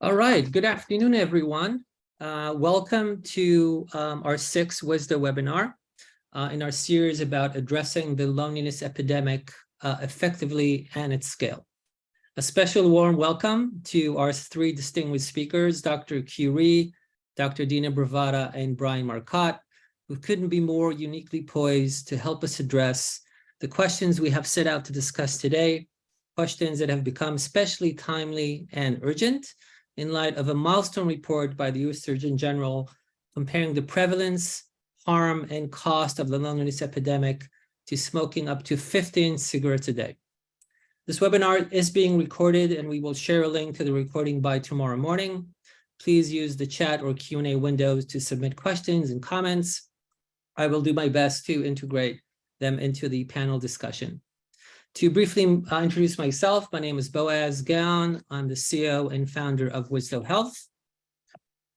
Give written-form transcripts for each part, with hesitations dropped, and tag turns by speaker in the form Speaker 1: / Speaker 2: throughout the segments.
Speaker 1: All right, good afternoon, everyone. Welcome to our sixth Wisdo webinar in our series about addressing the loneliness epidemic effectively and at scale. A special warm welcome to our three distinguished speakers, Dr. Curie, Dr. Dena Bravata, and Brian Marcotte, who couldn't be more uniquely poised to help us address the questions we have set out to discuss today, questions that have become especially timely and urgent in light of a milestone report by the U.S. Surgeon General comparing the prevalence, harm, and cost of the loneliness epidemic to smoking up to 15 cigarettes a day. This webinar is being recorded, and we will share a link to the recording by tomorrow morning. Please use the chat or Q&A windows to submit questions and comments. I will do my best to integrate them into the panel discussion. To briefly introduce myself, my name is Boaz Gaon. I'm the CEO and founder of Wisdo Health.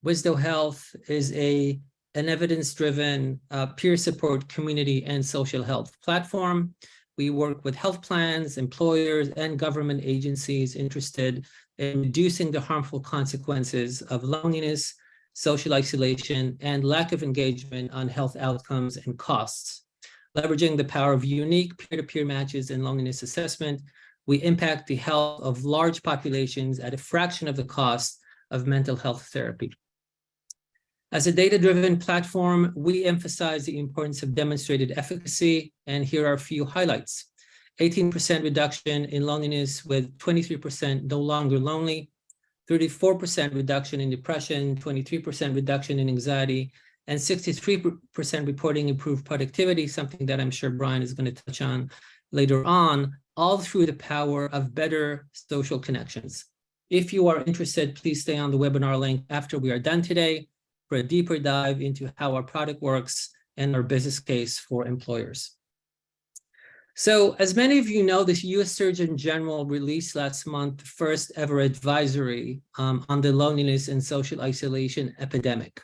Speaker 1: Wisdo Health is an evidence-driven peer support community and social health platform. We work with health plans, employers, and government agencies interested in reducing the harmful consequences of loneliness, social isolation, and lack of engagement on health outcomes and costs. Leveraging the power of unique peer-to-peer matches and loneliness assessment, we impact the health of large populations at a fraction of the cost of mental health therapy. As a data-driven platform, we emphasize the importance of demonstrated efficacy, and here are a few highlights. 18% reduction in loneliness with 23% no longer lonely, 34% reduction in depression, 23% reduction in anxiety, and 63% reporting improved productivity, something that I'm sure Brian is going to touch on later on, all through the power of better social connections. If you are interested, please stay on the webinar link after we are done today for a deeper dive into how our product works and our business case for employers. So, as many of you know, the U.S. Surgeon General released last month the first ever advisory on the loneliness and social isolation epidemic.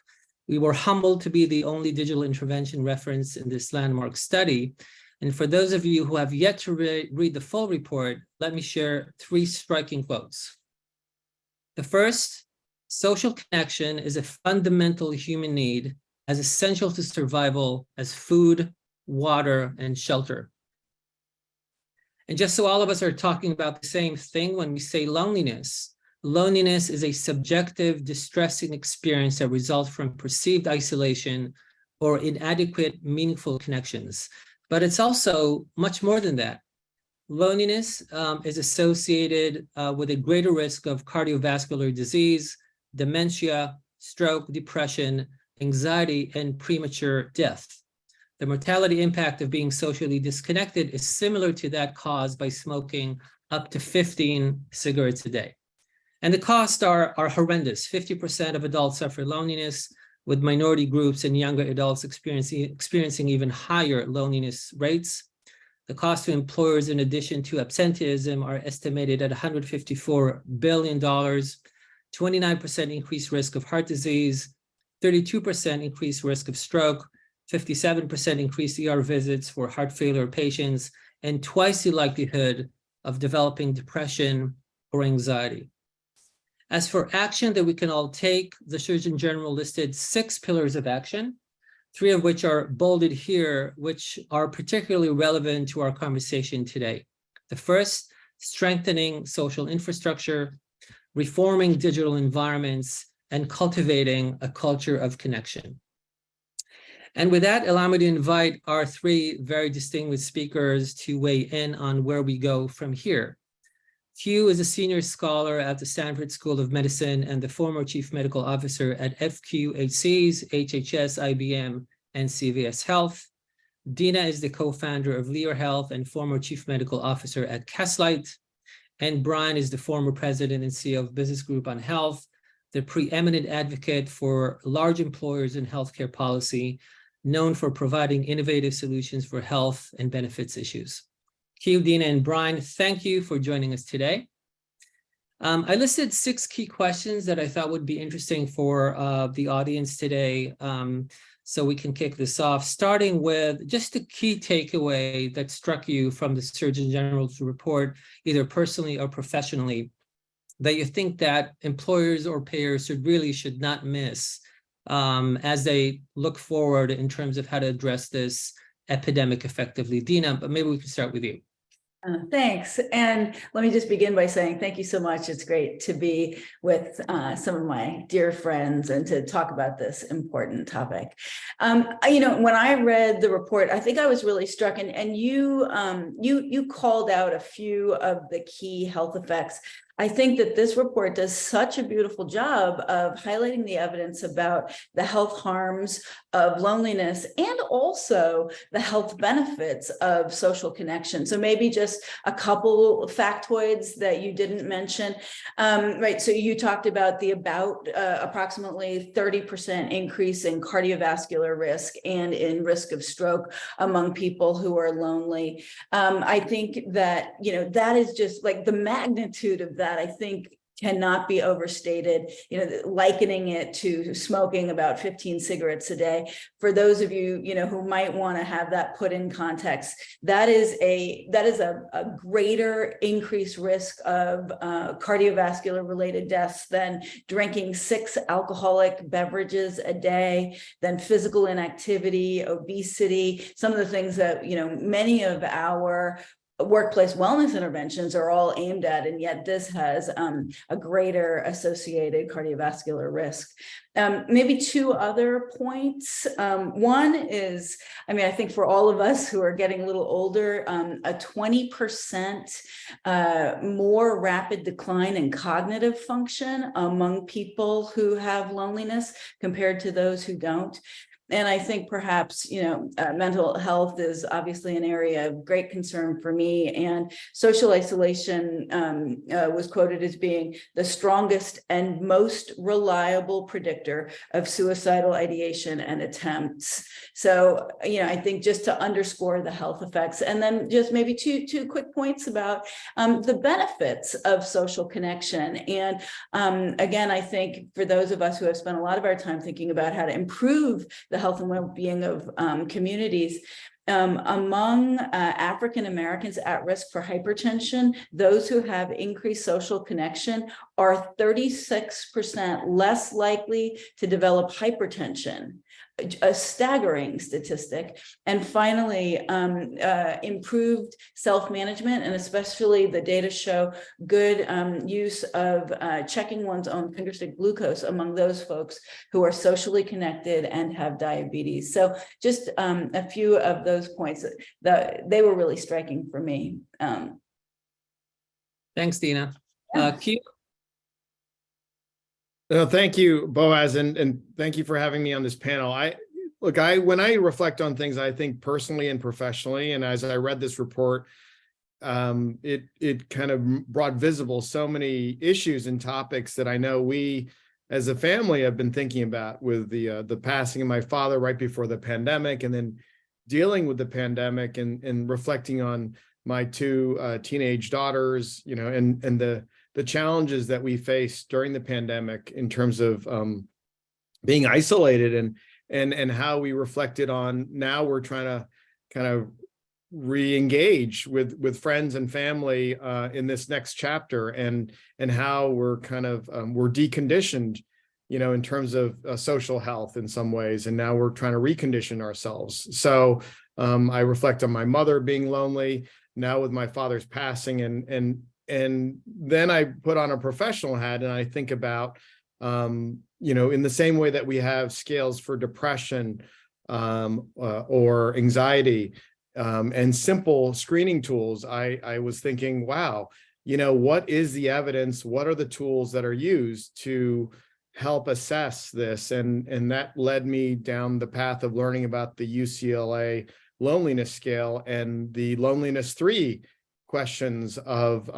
Speaker 1: We were humbled to be the only digital intervention reference in this landmark study. And for those of you who have yet to read the full report, let me share three striking quotes. The first, social connection is a fundamental human need as essential to survival as food, water, and shelter. And just so all of us are talking about the same thing, when we say loneliness, loneliness is a subjective, distressing experience that results from perceived isolation or inadequate, meaningful connections. But it's also much more than that. Loneliness is associated with a greater risk of cardiovascular disease, dementia, stroke, depression, anxiety, and premature death. The mortality impact of being socially disconnected is similar to that caused by smoking up to 15 cigarettes a day. And the costs are horrendous. 50% of adults suffer loneliness, with minority groups and younger adults experiencing even higher loneliness rates. The cost to employers, in addition to absenteeism, are estimated at $154 billion, 29% increased risk of heart disease, 32% increased risk of stroke, 57% increased ER visits for heart failure patients, and twice the likelihood of developing depression or anxiety. As for action that we can all take, the Surgeon General listed 6 pillars of action, 3 of which are bolded here, which are particularly relevant to our conversation today. The first, strengthening social infrastructure, reforming digital environments, and cultivating a culture of connection. And with that, allow me to invite our 3 very distinguished speakers to weigh in on where we go from here. Hugh is a senior scholar at the Stanford School of Medicine and the former chief medical officer at FQHCs, HHS, IBM, and CVS Health. Dena is the co-founder of Lyra Health and former chief medical officer at Castlight. And Brian is the former president and CEO of Business Group on Health, the preeminent advocate for large employers in healthcare policy, known for providing innovative solutions for health and benefits issues. Hugh, Dena, and Brian, thank you for joining us today. I listed 6 key questions that I thought would be interesting for the audience today, so we can kick this off, starting with just a key takeaway that struck you from the Surgeon General's report, either personally or professionally. that you think that employers or payers should not miss as they look forward in terms of how to address this epidemic effectively? Dena, but maybe we can start with you.
Speaker 2: Thanks. And let me just begin by saying thank you so much. It's great to be with some of my dear friends and to talk about this important topic. When I read the report, I think I was really struck, and you called out a few of the key health effects. I think that this report does such a beautiful job of highlighting the evidence about the health harms of loneliness and also the health benefits of social connection. So maybe just a couple factoids that you didn't mention. Right, so you talked about the approximately 30% increase in cardiovascular risk and in risk of stroke among people who are lonely. I think that, that is just like the magnitude of that, I think, cannot be overstated, likening it to smoking about 15 cigarettes a day. For those of you, who might want to have that put in context, that is a greater increased risk of cardiovascular related deaths than drinking 6 alcoholic beverages a day, than physical inactivity, obesity, some of the things that, many of our workplace wellness interventions are all aimed at, and yet this has a greater associated cardiovascular risk. Maybe 2 other points. One is, I think for all of us who are getting a little older, a 20% more rapid decline in cognitive function among people who have loneliness compared to those who don't. And I think perhaps, mental health is obviously an area of great concern for me. And social isolation was quoted as being the strongest and most reliable predictor of suicidal ideation and attempts. So, I think just to underscore the health effects, and then just maybe two quick points about the benefits of social connection. And again, I think for those of us who have spent a lot of our time thinking about how to improve the health and well-being of communities, among African Americans at risk for hypertension, those who have increased social connection are 36% less likely to develop hypertension, a staggering statistic. And finally, improved self-management, and especially the data show good use of checking one's own finger stick glucose among those folks who are socially connected and have diabetes. So just a few of those points that they were really striking for me.
Speaker 1: Thanks, Dena. Q?
Speaker 3: Thank you, Boaz, and thank you for having me on this panel. When I reflect on things, I think personally and professionally, and as I read this report, it kind of brought visible so many issues and topics that I know we as a family have been thinking about, with the passing of my father right before the pandemic, and then dealing with the pandemic and reflecting on my 2 teenage daughters, and the challenges that we faced during the pandemic in terms of being isolated, and how we reflected on now we're trying to kind of re-engage with friends and family in this next chapter, and how we're kind of we're deconditioned, in terms of social health in some ways, and now we're trying to recondition ourselves. So I reflect on my mother being lonely now with my father's passing, and then I put on a professional hat and I think about, in the same way that we have scales for depression or anxiety and simple screening tools, I was thinking, wow, what is the evidence? What are the tools that are used to help assess this? And that led me down the path of learning about the UCLA loneliness scale and the loneliness 3 questions of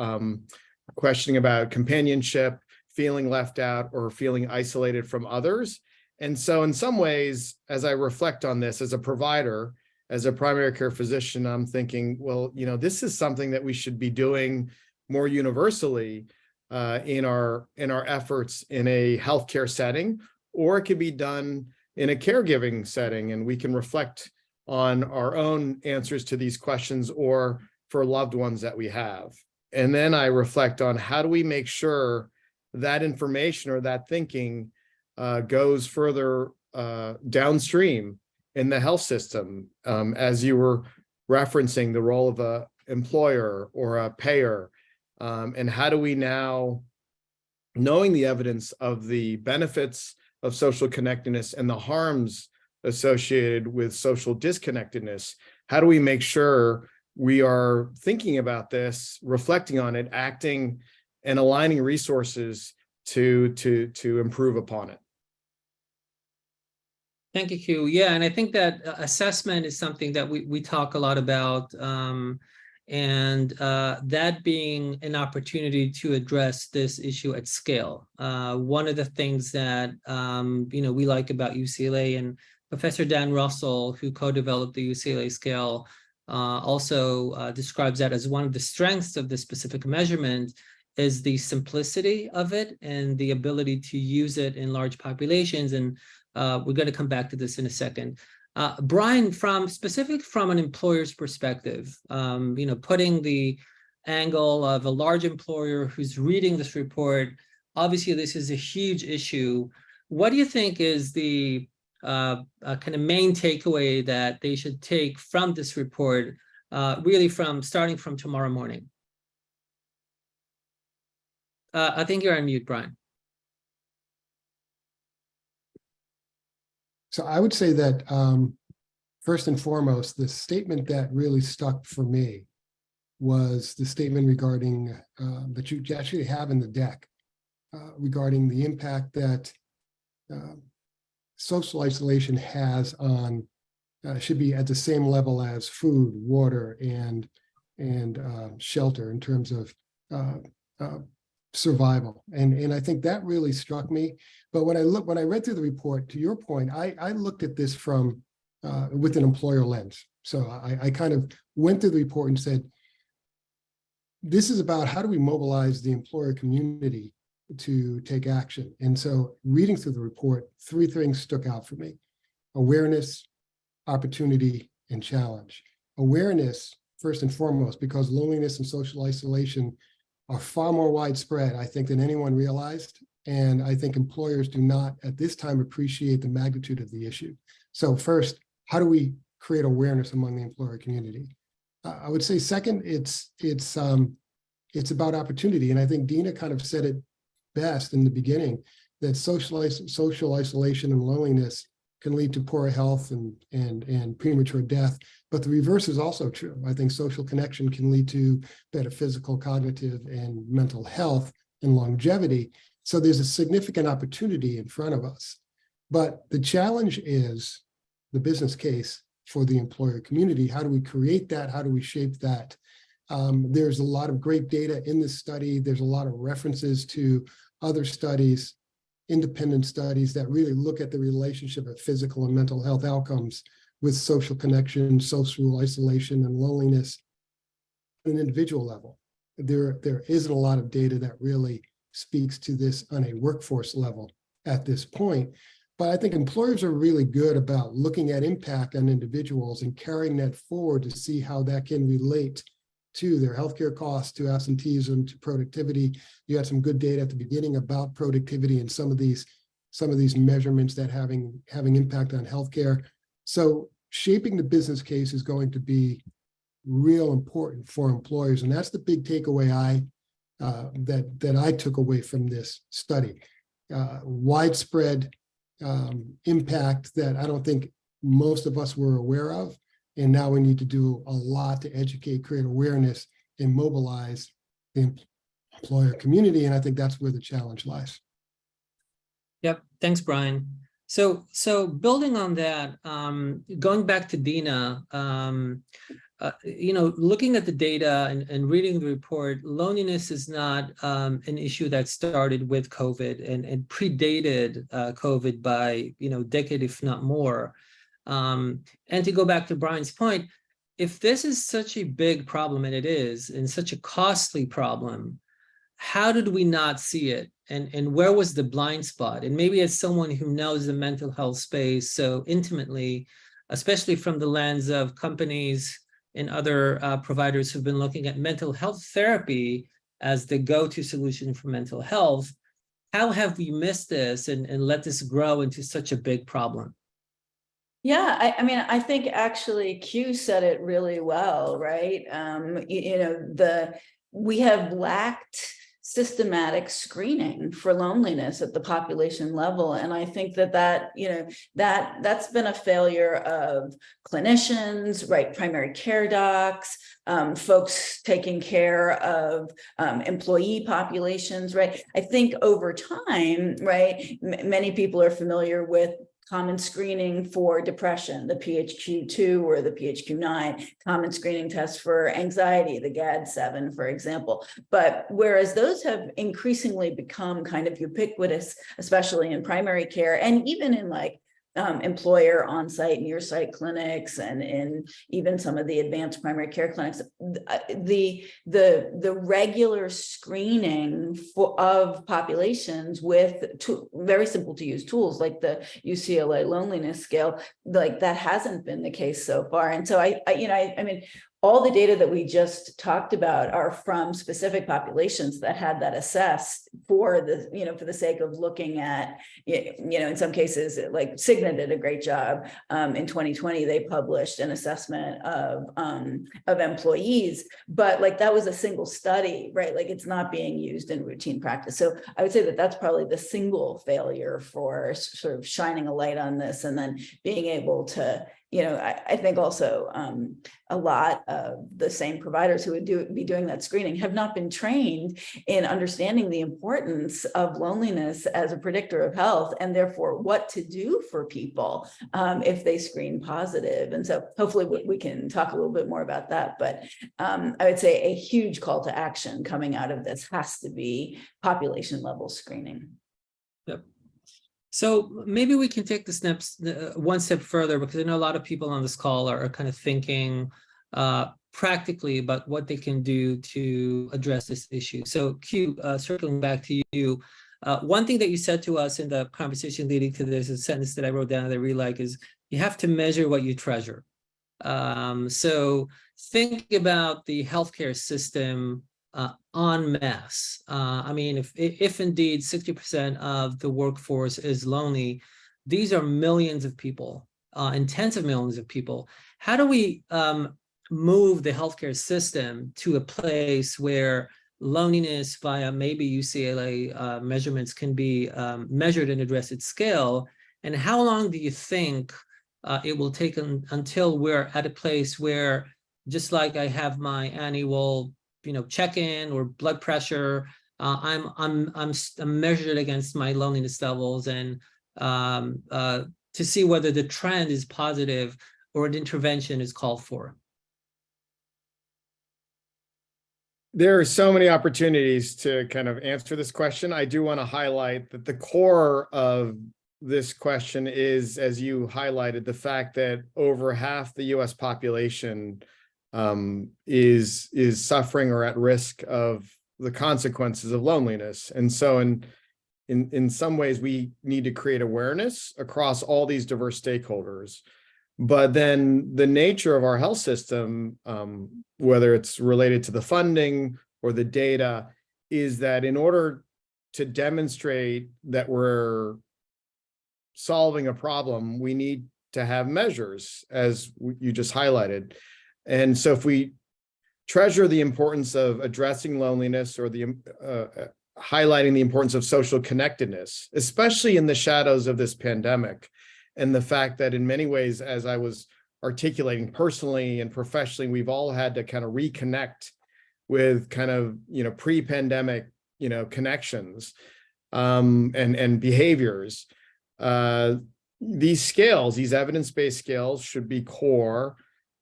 Speaker 3: questioning about companionship, feeling left out, or feeling isolated from others. And so in some ways, as I reflect on this as a provider, as a primary care physician, I'm thinking, well, this is something that we should be doing more universally in our efforts in a healthcare setting, or it could be done in a caregiving setting, and we can reflect on our own answers to these questions or for loved ones that we have. And then I reflect on how do we make sure that information or that thinking goes further downstream in the health system, as you were referencing the role of a employer or a payer, and how do we now, knowing the evidence of the benefits of social connectedness and the harms associated with social disconnectedness, how do we make sure we are thinking about this, reflecting on it, acting, and aligning resources to improve upon it?
Speaker 1: Thank you, Hugh. Yeah, and I think that assessment is something that we talk a lot about, and that being an opportunity to address this issue at scale. One of the things that we like about UCLA, and Professor Dan Russell, who co-developed the UCLA scale, also describes that as one of the strengths of this specific measurement, is the simplicity of it and the ability to use it in large populations. And we're going to come back to this in a second. Brian, from an employer's perspective, putting the angle of a large employer who's reading this report, obviously this is a huge issue. What do you think is the kind of main takeaway that they should take from this report, really starting from tomorrow morning? I think you're on mute, Brian.
Speaker 4: So I would say that first and foremost, the statement that really stuck for me was the statement regarding that you actually have in the deck regarding the impact that social isolation has on should be at the same level as food, water, and shelter in terms of survival. And I think that really struck me. But when I read through the report, to your point, I looked at this from with an employer lens. So I kind of went through the report and said, this is about how do we mobilize the employer community to take action. And so reading through the report, three things stuck out for me: awareness, opportunity, and challenge. Awareness, first and foremost, because loneliness and social isolation are far more widespread, I think, than anyone realized. And I think employers do not at this time appreciate the magnitude of the issue. So first, how do we create awareness among the employer community? I would say second, it's about opportunity. And I think Dena kind of said it best in the beginning, that social isolation and loneliness can lead to poor health and premature death. But the reverse is also true. I think social connection can lead to better physical, cognitive, and mental health and longevity. So there's a significant opportunity in front of us. But the challenge is the business case for the employer community. How do we create that? How do we shape that? There's a lot of great data in this study. There's a lot of references to other studies, independent studies that really look at the relationship of physical and mental health outcomes with social connection, social isolation, and loneliness at an individual level. There isn't a lot of data that really speaks to this on a workforce level at this point. But I think employers are really good about looking at impact on individuals and carrying that forward to see how that can relate to their healthcare costs, to absenteeism, to productivity. You had some good data at the beginning about productivity and some of these measurements that having impact on healthcare. So shaping the business case is going to be real important for employers, and that's the big takeaway that I took away from this study. Widespread impact that I don't think most of us were aware of. And now we need to do a lot to educate, create awareness, and mobilize the employer community. And I think that's where the challenge lies.
Speaker 1: Yep. Thanks, Brian. So building on that, going back to Dena, looking at the data and reading the report, loneliness is not an issue that started with COVID and predated COVID by a decade, if not more. And to go back to Brian's point, if this is such a big problem, and it is, and such a costly problem, how did we not see it? And where was the blind spot? And maybe as someone who knows the mental health space so intimately, especially from the lens of companies and other providers who've been looking at mental health therapy as the go-to solution for mental health. How have we missed this and let this grow into such a big problem?
Speaker 2: Yeah, I mean, I think actually Q said it really well, right? We have lacked systematic screening for loneliness at the population level, and I think that's been a failure of clinicians, right? Primary care docs, folks taking care of employee populations, right? I think over time, right, many people are familiar with common screening for depression, the PHQ-2 or the PHQ-9, common screening tests for anxiety, the GAD-7, for example. But whereas those have increasingly become kind of ubiquitous, especially in primary care and even in like employer on-site, near-site clinics, and in even some of the advanced primary care clinics, the regular screening of populations with very simple to use tools like the UCLA loneliness scale, like that hasn't been the case so far. And so I mean, all the data that we just talked about are from specific populations that had that assessed for the sake of looking at, in some cases, like Cigna did a great job. In 2020, they published an assessment of employees, but like that was a single study, right? Like it's not being used in routine practice. So I would say that that's probably the single failure for sort of shining a light on this and then being able to, I think also a lot of the same providers who would be doing that screening have not been trained in understanding the importance of loneliness as a predictor of health, and therefore what to do for people if they screen positive. And so hopefully we can talk a little bit more about that. But I would say a huge call to action coming out of this has to be population level screening.
Speaker 1: Yep. So maybe we can take the steps one step further, because I know a lot of people on this call are kind of thinking practically about what they can do to address this issue. So Q, circling back to you, one thing that you said to us in the conversation leading to this, a sentence that I wrote down that I really like, is you have to measure what you treasure. So think about the healthcare system en masse. I mean, if indeed 60% of the workforce is lonely, these are millions of people and tens of millions of people. How do we move the healthcare system to a place where loneliness via maybe UCLA measurements can be measured and addressed at scale? And how long do you think it will take until we're at a place where, just like I have my annual check-in or blood pressure, I'm measured against my loneliness levels, and to see whether the trend is positive or an intervention is called for?
Speaker 3: There are so many opportunities to kind of answer this question. I do want to highlight that the core of this question is, as you highlighted, the fact that over half the US population is suffering or at risk of the consequences of loneliness. And so in some ways, we need to create awareness across all these diverse stakeholders. But then the nature of our health system, whether it's related to the funding or the data, is that in order to demonstrate that we're solving a problem, we need to have measures, as you just highlighted. And so if we treasure the importance of addressing loneliness, or the highlighting the importance of social connectedness, especially in the shadows of this pandemic, and the fact that in many ways, as I was articulating personally and professionally, we've all had to kind of reconnect with kind of, pre-pandemic, connections and behaviors. These scales, these evidence-based scales, should be core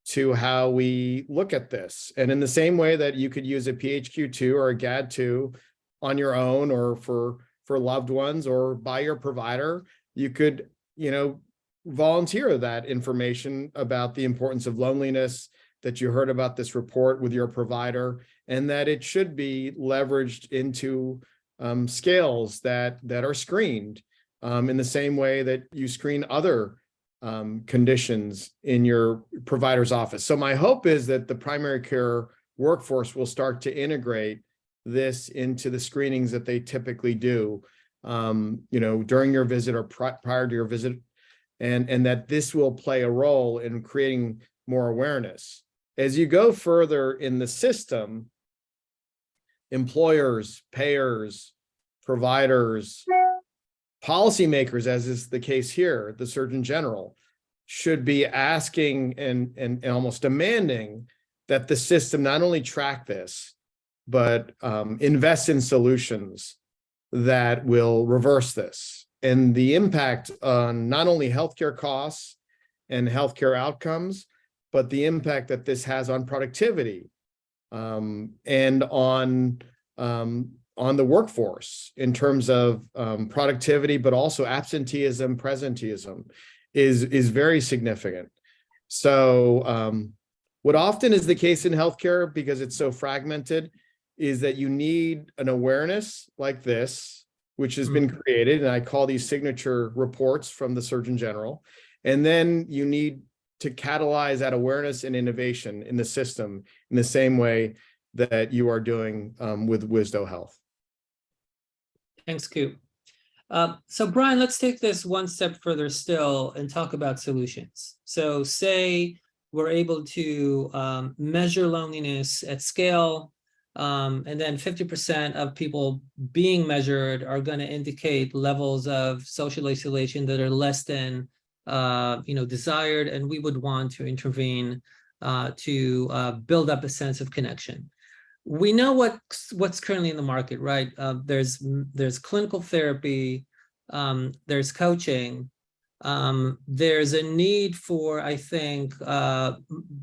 Speaker 3: to how we look at this. And in the same way that you could use a PHQ-2 or a GAD-2 on your own, or for loved ones, or by your provider, you could, volunteer that information about the importance of loneliness, that you heard about this report with your provider, and that it should be leveraged into scales that are screened in the same way that you screen other conditions in your provider's office. So my hope is that the primary care workforce will start to integrate this into the screenings that they typically do, during your visit or prior to your visit, and that this will play a role in creating more awareness. As you go further in the system, employers, payers, providers, policymakers, as is the case here, the Surgeon General, should be asking and almost demanding that the system not only track this, but invest in solutions that will reverse this. And the impact on not only healthcare costs and healthcare outcomes, but the impact that this has on productivity and on the workforce in terms of productivity, but also absenteeism, presenteeism is very significant. So what often is the case in healthcare, because it's so fragmented, is that you need an awareness like this, which has been created, and I call these signature reports from the Surgeon General, and then you need to catalyze that awareness and innovation in the system in the same way that you are doing with Wisdo Health.
Speaker 1: Thanks, Coop. So Brian, let's take this one step further still and talk about solutions. So say we're able to measure loneliness at scale, and then 50% of people being measured are going to indicate levels of social isolation that are less than desired, and we would want to intervene to build up a sense of connection. We know what's currently in the market, right? There's clinical therapy, there's coaching, there's a need for, I think,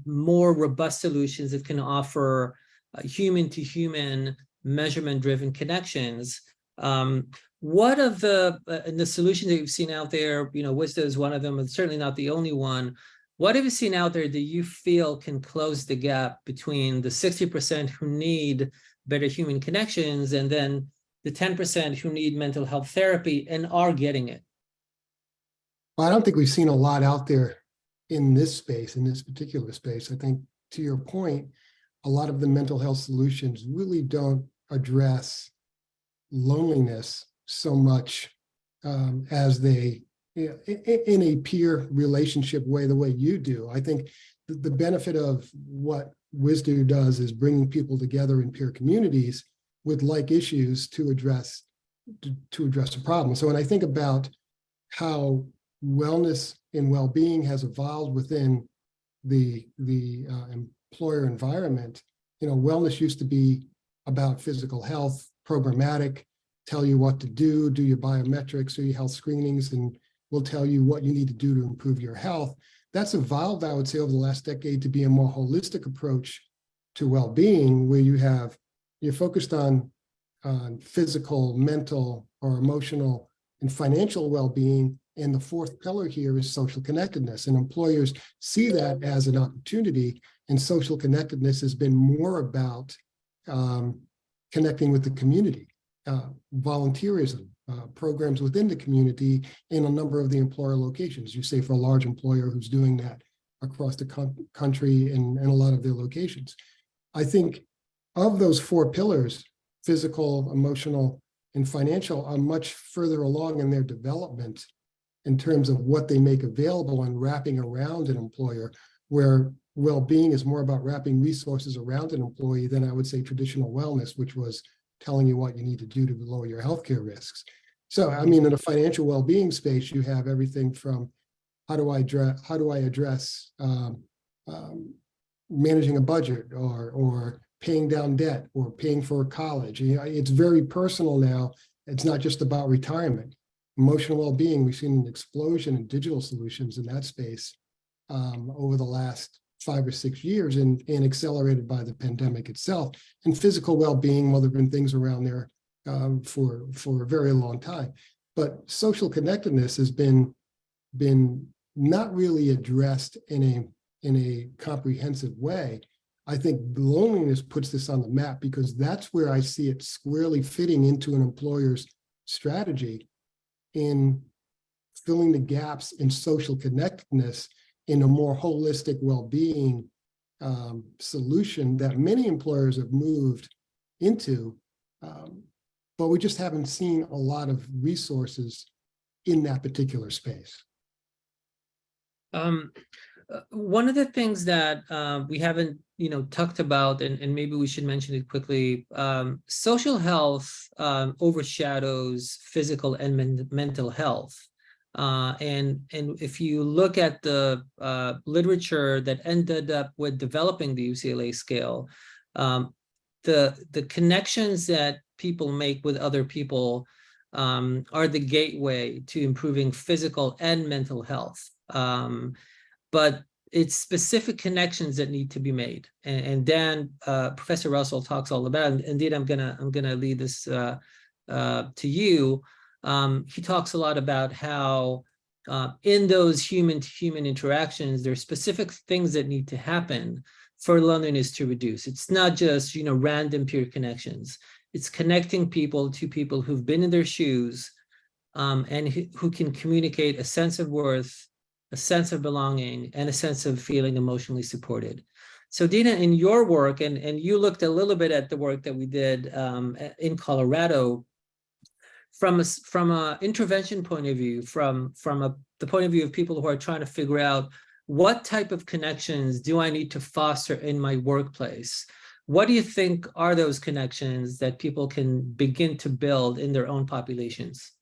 Speaker 1: more robust solutions that can offer human-to-human measurement-driven connections. What of the solutions that you've seen out there, Wisdo is one of them, and certainly not the only one. What have you seen out there that you feel can close the gap between the 60% who need better human connections and then the 10% who need mental health therapy and are getting it?
Speaker 4: Well, I don't think we've seen a lot out there in this space, in this particular space. I think, to your point, a lot of the mental health solutions really don't address loneliness so much as they, in a peer relationship way, the way you do. I think the benefit of what Wisdo does is bringing people together in peer communities with like issues to address a problem. So when I think about how wellness and well-being has evolved within the employer environment, wellness used to be about physical health, programmatic, tell you what to do your biometrics, do your health screenings, and we'll tell you what you need to do to improve your health. That's evolved, I would say, over the last decade to be a more holistic approach to well-being, where you're focused on physical, mental, or emotional and financial well-being. And the fourth pillar here is social connectedness. And employers see that as an opportunity. And social connectedness has been more about connecting with the community, volunteerism, programs within the community in a number of the employer locations. You say for a large employer who's doing that across the country and a lot of their locations. I think of those four pillars, physical, emotional, and financial, are much further along in their development in terms of what they make available and wrapping around an employer, where well-being is more about wrapping resources around an employee than I would say traditional wellness, which was telling you what you need to do to lower your healthcare risks. So, I mean, in a financial well-being space, you have everything from how do I address managing a budget or paying down debt or paying for college. It's very personal now. It's not just about retirement. Emotional well-being, we've seen an explosion in digital solutions in that space over the last 5 or 6 years and accelerated by the pandemic itself. And physical well-being, well, there have been things around there for a very long time. But social connectedness has been not really addressed in a comprehensive way. I think loneliness puts this on the map because that's where I see it squarely fitting into an employer's strategy in filling the gaps in social connectedness in a more holistic well-being solution that many employers have moved into, but we just haven't seen a lot of resources in that particular space.
Speaker 1: One of the things that we haven't, talked about, and maybe we should mention it quickly, social health overshadows physical and mental health. And if you look at the literature that ended up with developing the UCLA scale, the connections that people make with other people are the gateway to improving physical and mental health. But it's specific connections that need to be made, and Dan, Professor Russell talks all about it. Indeed, I'm gonna lead this to you. He talks a lot about how in those human-to-human interactions, there's specific things that need to happen for loneliness to reduce. It's not just random peer connections. It's connecting people to people who've been in their shoes and who can communicate a sense of worth, a sense of belonging, and a sense of feeling emotionally supported. So Dena, in your work, and you looked a little bit at the work that we did in Colorado, from a intervention point of view, from the point of view of people who are trying to figure out what type of connections do I need to foster in my workplace? What do you think are those connections that people can begin to build in their own populations?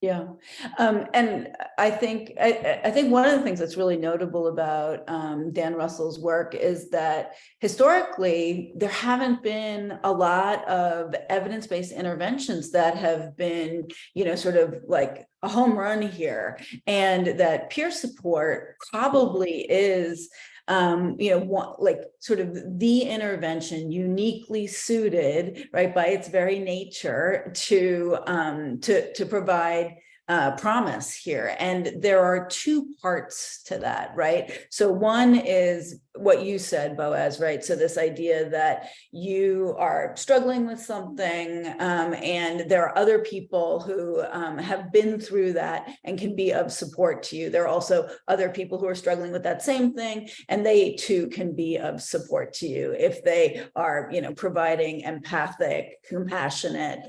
Speaker 2: Yeah, and I think one of the things that's really notable about Dan Russell's work is that historically there haven't been a lot of evidence-based interventions that have been, sort of like a home run here, and that peer support probably is like sort of the intervention uniquely suited, right, by its very nature to provide promise here. And there are two parts to that, right? So one is what you said, Boaz, right? So this idea that you are struggling with something and there are other people who have been through that and can be of support to you. There are also other people who are struggling with that same thing, and they too can be of support to you if they are, providing empathic, compassionate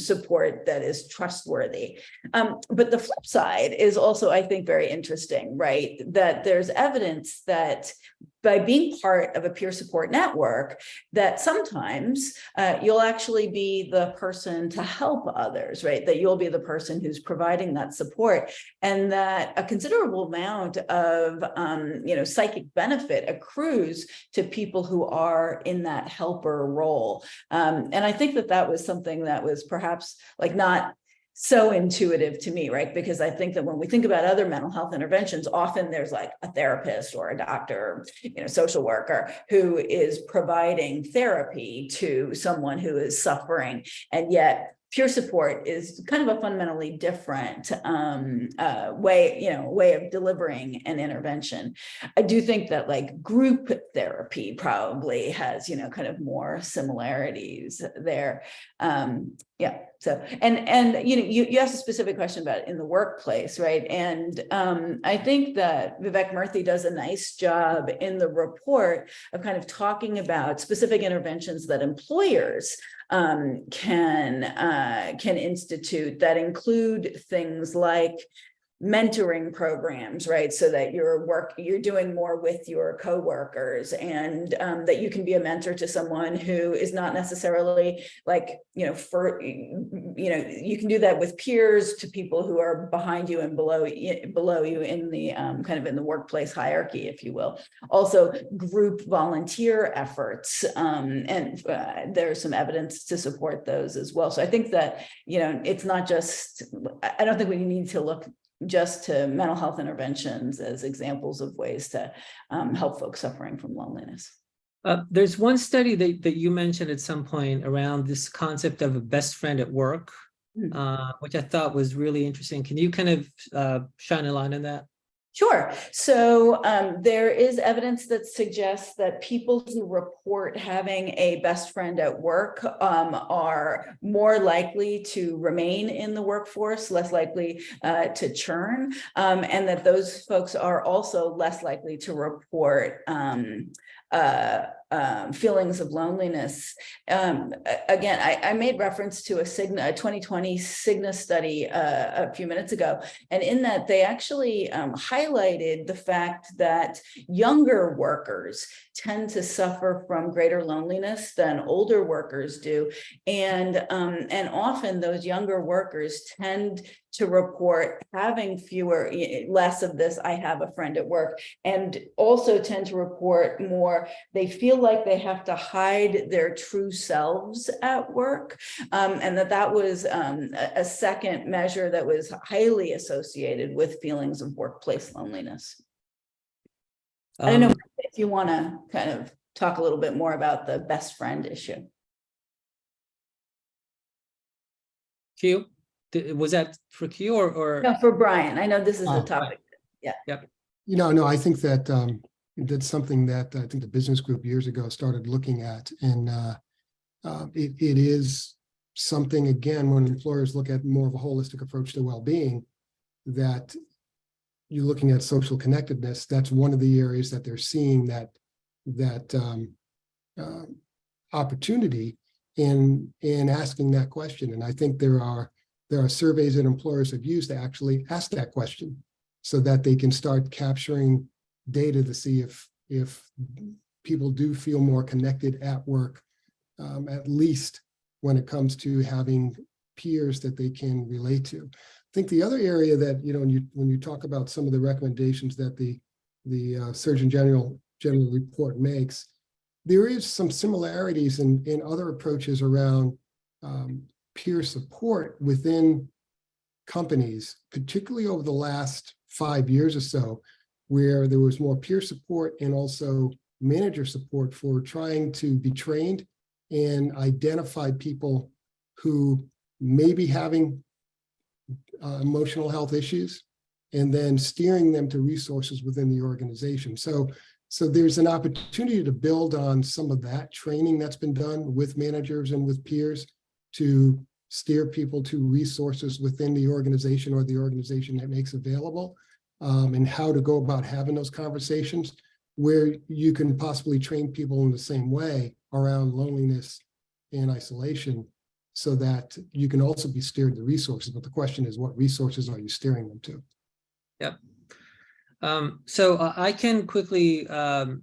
Speaker 2: support that is trustworthy. But the flip side is also, I think, very interesting, right? That there's evidence that by being part of a peer support network, that sometimes you'll actually be the person to help others, right? That you'll be the person who's providing that support, and that a considerable amount of, psychic benefit accrues to people who are in that helper role. And I think that was something that was perhaps like not so intuitive to me, right? Because I think that when we think about other mental health interventions, often there's like a therapist or a doctor, social worker who is providing therapy to someone who is suffering. And yet peer support is kind of a fundamentally different way of delivering an intervention. I do think that like group therapy probably has, kind of more similarities there. Yeah. So, and you asked a specific question about it in the workplace, right? And I think that Vivek Murthy does a nice job in the report of kind of talking about specific interventions that employers can institute that include things like mentoring programs, right? So that you're doing more with your coworkers, and that you can be a mentor to someone who is not necessarily like, you can do that with peers to people who are behind you and below you in the kind of in the workplace hierarchy, if you will. Also group volunteer efforts, and there's some evidence to support those as well. So I think that, it's not just, I don't think we need to look just to mental health interventions as examples of ways to help folks suffering from loneliness.
Speaker 1: There's one study that you mentioned at some point around this concept of a best friend at work, which I thought was really interesting. Can you kind of shine a light on that?
Speaker 2: Sure. So there is evidence that suggests that people who report having a best friend at work are more likely to remain in the workforce, less likely to churn, and that those folks are also less likely to report feelings of loneliness. Again, I made reference to a 2020 Cigna study a few minutes ago, and in that they actually highlighted the fact that younger workers tend to suffer from greater loneliness than older workers do, and often those younger workers tend to report having less of this "I have a friend at work," and also tend to report more, they feel like they have to hide their true selves at work, and that was a second measure that was highly associated with feelings of workplace loneliness. I don't know if you want to kind of talk a little bit more about the best friend issue.
Speaker 1: Q, was that for Q or?
Speaker 2: No, for Brian. I know this is a topic. Yeah.
Speaker 1: Yep.
Speaker 4: No, I think that that's something that I think the business group years ago started looking at, and it is something, again, when employers look at more of a holistic approach to well-being, that you're looking at social connectedness. That's one of the areas that they're seeing that opportunity in asking that question. And I think there are surveys that employers have used to actually ask that question, so that they can start capturing data to see if people do feel more connected at work, at least when it comes to having peers that they can relate to. I think the other area that, when you talk about some of the recommendations that the Surgeon General report makes, there is some similarities in other approaches around peer support within companies, particularly over the last 5 years or so, where there was more peer support and also manager support for trying to be trained and identify people who may be having emotional health issues, and then steering them to resources within the organization. So there's an opportunity to build on some of that training that's been done with managers and with peers to steer people to resources within the organization or the organization that makes available, and how to go about having those conversations, where you can possibly train people in the same way around loneliness and isolation, so that you can also be steered to resources. But the question is, what resources are you steering them to?
Speaker 1: Yep. So I can quickly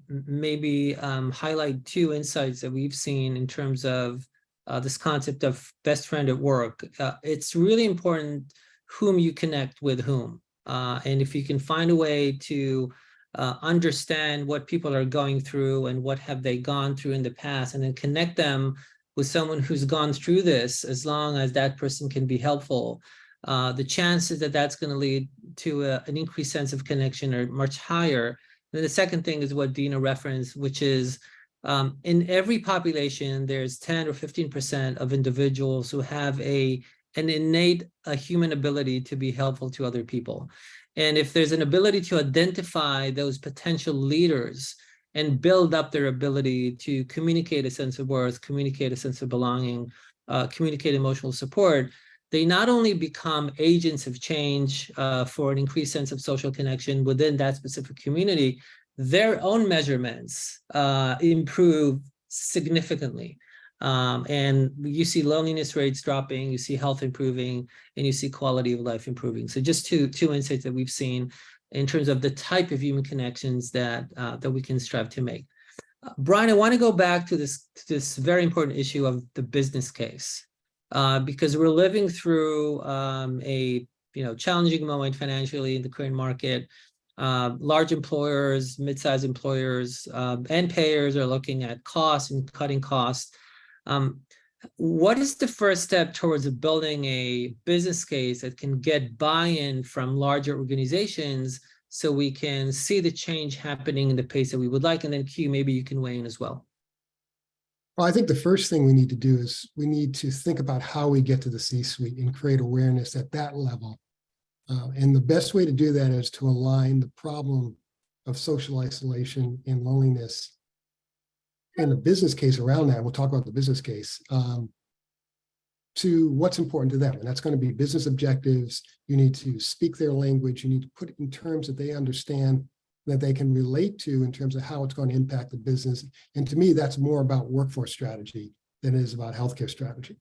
Speaker 1: maybe highlight two insights that we've seen in terms of this concept of best friend at work. It's really important whom you connect with whom. And if you can find a way to understand what people are going through and what have they gone through in the past, and then connect them with someone who's gone through this, as long as that person can be helpful, the chances that that's going to lead to an increased sense of connection are much higher. And then the second thing is what Dena referenced, which is in every population, there's 10 or 15% of individuals who have an innate human ability to be helpful to other people. And if there's an ability to identify those potential leaders and build up their ability to communicate a sense of worth, communicate a sense of belonging, communicate emotional support, they not only become agents of change for an increased sense of social connection within that specific community, their own measurements improve significantly. And you see loneliness rates dropping, you see health improving, and you see quality of life improving. So just two insights that we've seen in terms of the type of human connections that we can strive to make. Brian, I want to go back to this very important issue of the business case, because we're living through a challenging moment financially in the current market. Large employers, mid-sized employers, and payers are looking at costs and cutting costs. What is the first step towards building a business case that can get buy-in from larger organizations so we can see the change happening in the pace that we would like? And then Q, maybe you can weigh in as well.
Speaker 4: Well, I think the first thing we need to do is we need to think about how we get to the C-suite and create awareness at that level And the best way to do that is to align the problem of social isolation and loneliness and the business case around that. We'll talk about the business case to what's important to them. And that's going to be business objectives. You need to speak their language. You need to put it in terms that they understand, that they can relate to in terms of how it's going to impact the business. And to me, that's more about workforce strategy than it is about healthcare strategy.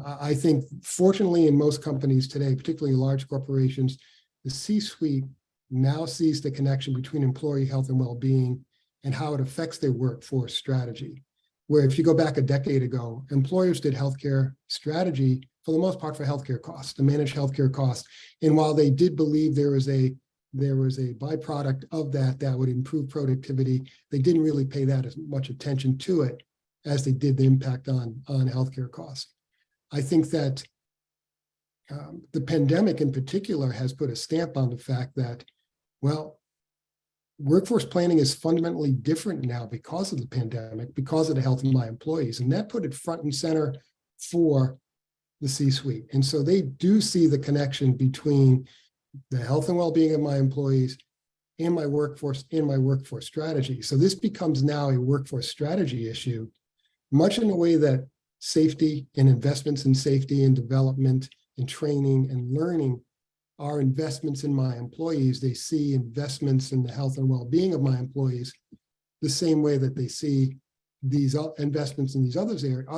Speaker 4: I think, fortunately, in most companies today, particularly large corporations, the C-suite now sees the connection between employee health and well-being and how it affects their workforce strategy. Where if you go back a decade ago, employers did healthcare strategy for the most part for healthcare costs, to manage healthcare costs. And while they did believe there was a byproduct of that would improve productivity, they didn't really pay that as much attention to it as they did the impact on healthcare costs. I think that the pandemic in particular has put a stamp on the fact that, well, workforce planning is fundamentally different now because of the pandemic, because of the health of my employees. And that put it front and center for the C-suite. And so they do see the connection between the health and well-being of my employees and my workforce strategy. So this becomes now a workforce strategy issue, much in the way that safety and investments in safety and development and training and learning are investments in my employees. They see investments in the health and well-being of my employees the same way that they see these investments in these other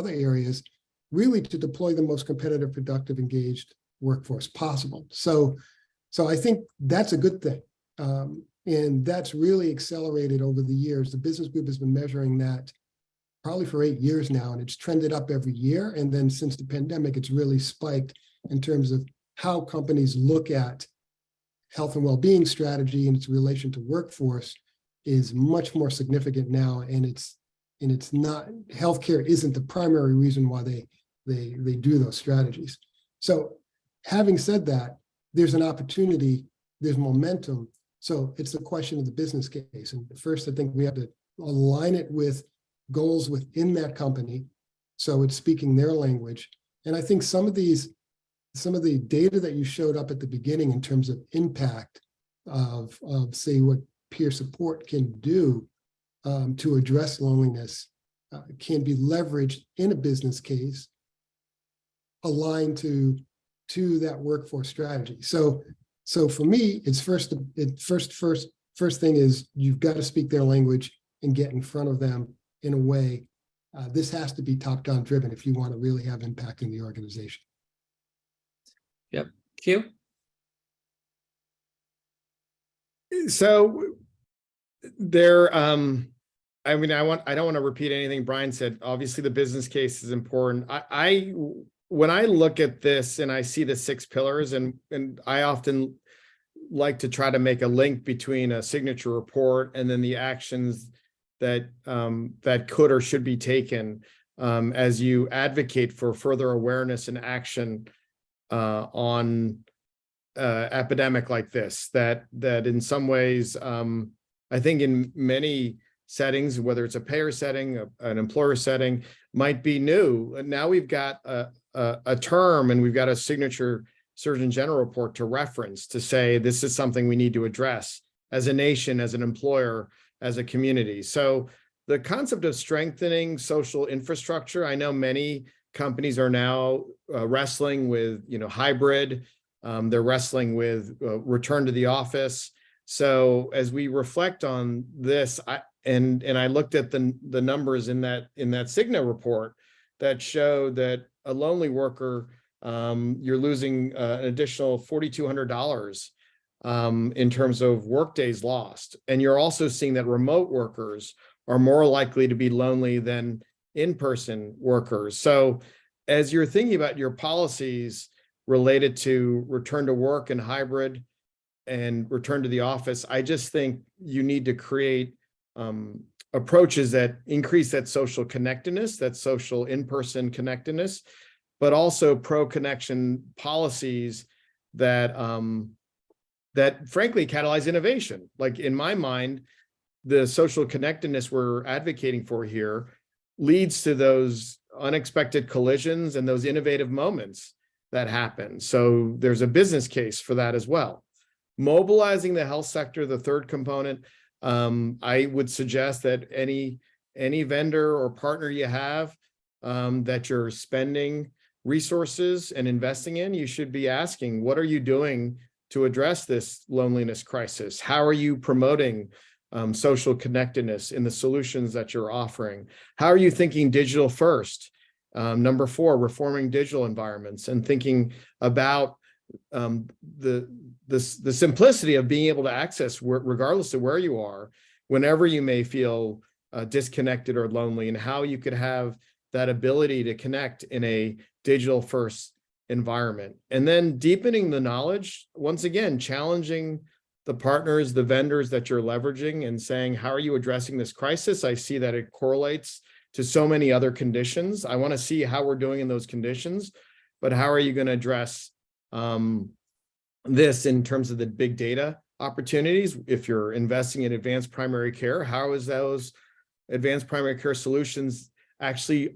Speaker 4: areas, really to deploy the most competitive, productive, engaged workforce possible. So I think that's a good thing. And that's really accelerated over the years. The business group has been measuring that probably for 8 years now, and it's trended up every year. And then since the pandemic, it's really spiked in terms of how companies look at health and well-being strategy and its relation to workforce is much more significant now. And it's not, healthcare isn't the primary reason why they do those strategies. So having said that, there's an opportunity, there's momentum. So it's a question of the business case. And first, I think we have to align it with goals within that company, so it's speaking their language. And I think some of the data that you showed up at the beginning in terms of impact of say what peer support can do to address loneliness can be leveraged in a business case aligned to that workforce strategy. So for me, it's first thing is you've got to speak their language and get in front of them in a way. This has to be top-down driven if you want to really have impact in the organization.
Speaker 1: Yep. Q.
Speaker 3: So there, I mean, I don't want to repeat anything Brian said. Obviously, the business case is important. When I look at this and I see the 6 pillars, and I often like to try to make a link between a signature report and then the actions that that could or should be taken as you advocate for further awareness and action on epidemic like this, that in some ways, I think in many settings, whether it's a payer setting, an employer setting, might be new. Now we've got a term and we've got a signature Surgeon General report to reference to say this is something we need to address as a nation, as an employer, as a community. So the concept of strengthening social infrastructure, I know many companies are now wrestling with, hybrid. They're wrestling with return to the office. So as we reflect on this, I looked at the numbers in that Cigna report that showed that a lonely worker, you're losing an additional $4,200 in terms of work days lost. And you're also seeing that remote workers are more likely to be lonely than in-person workers. So as you're thinking about your policies related to return to work and hybrid and return to the office, I just think you need to create approaches that increase that social connectedness, that social in-person connectedness, but also pro-connection policies that that frankly catalyze innovation. Like in my mind, the social connectedness we're advocating for here leads to those unexpected collisions and those innovative moments that happen. So there's a business case for that as well. Mobilizing the health sector, the third component, I would suggest that any vendor or partner you have that you're spending resources and investing in, you should be asking, what are you doing to address this loneliness crisis? How are you promoting social connectedness in the solutions that you're offering? How are you thinking digital first? Number 4, reforming digital environments and thinking about the simplicity of being able to access regardless of where you are, whenever you may feel disconnected or lonely, and how you could have that ability to connect in a digital first environment. And then deepening the knowledge, once again, challenging the partners, the vendors that you're leveraging and saying, how are you addressing this crisis? I see that it correlates to so many other conditions. I want to see how we're doing in those conditions, but how are you going to address this in terms of the big data opportunities? If you're investing in advanced primary care, how is those advanced primary care solutions actually